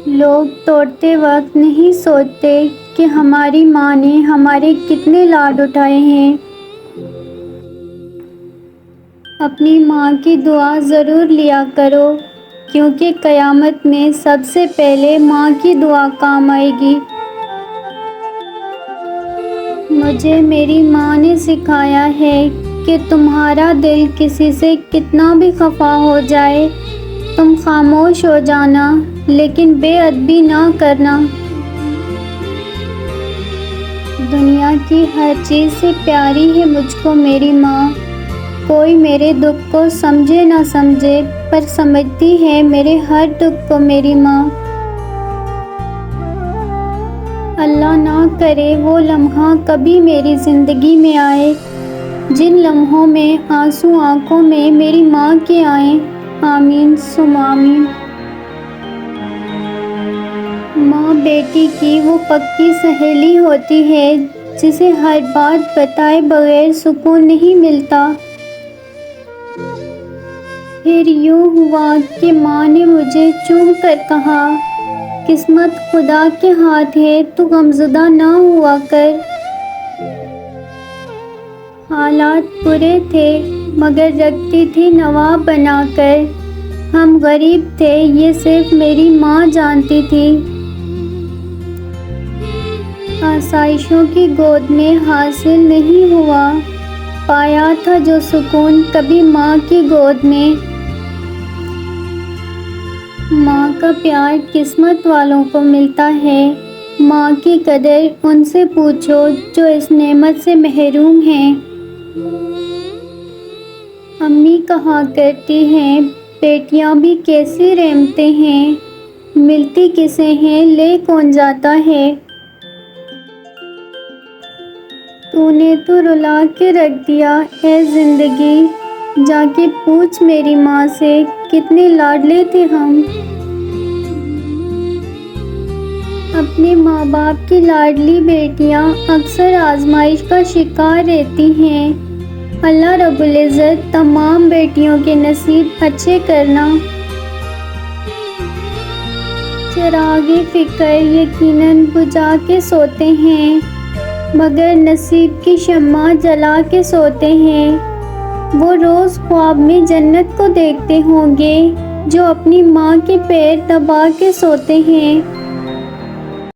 لوگ توڑتے وقت نہیں سوچتے کہ ہماری ماں نے ہمارے کتنے لاڈ اٹھائے ہیں۔ اپنی ماں کی دعا ضرور لیا کرو، کیونکہ قیامت میں سب سے پہلے ماں کی دعا کام آئے گی۔ مجھے میری ماں نے سکھایا ہے کہ تمہارا دل کسی سے کتنا بھی خفا ہو جائے، تم خاموش ہو جانا، لیکن بے ادبی نہ کرنا۔ دنیا کی ہر چیز سے پیاری ہے مجھ کو میری ماں۔ کوئی میرے دکھ کو سمجھے نہ سمجھے، پر سمجھتی ہے میرے ہر دکھ کو میری ماں۔ اللہ نہ کرے وہ لمحہ کبھی میری زندگی میں آئے، جن لمحوں میں آنسو آنکھوں میں میری ماں کے آئیں۔ آمین ثم آمین۔ ماں بیٹی کی وہ پکی سہیلی ہوتی ہے جسے ہر بات بتائے بغیر سکون نہیں ملتا۔ پھر یوں ہوا کہ ماں نے مجھے چوم کر کہا، قسمت خدا کے ہاتھ ہے، تو غمزدہ نہ ہوا کر۔ حالات برے تھے مگر رکھتی تھی نواب بنا کر۔ ہم غریب تھے یہ صرف میری ماں جانتی تھی۔ آسائشوں کی گود میں حاصل نہیں ہوا، پایا تھا جو سکون کبھی ماں کی گود میں۔ ماں کا پیار قسمت والوں کو ملتا ہے، ماں کی قدر ان سے پوچھو جو اس نعمت سے محروم ہیں۔ امی کہا کرتی ہیں، بیٹیاں بھی کیسی رحمتیں ہیں، ملتی کسے ہیں لے کون جاتا ہے۔ تو نے تو رلا کے رکھ دیا اے زندگی، جا کے پوچھ میری ماں سے کتنے لاڈلے تھے ہم۔ اپنے ماں باپ کی لاڈلی بیٹیاں اکثر آزمائش کا شکار رہتی ہیں۔ اللہ رب العزت تمام بیٹیوں کے نصیب اچھے کرنا۔ چراغ فکر یقیناً بجھا کے سوتے ہیں، مگر نصیب کی شمع جلا کے سوتے ہیں۔ وہ روز خواب میں جنت کو دیکھتے ہوں گے جو اپنی ماں کے پیر دبا کے سوتے ہیں۔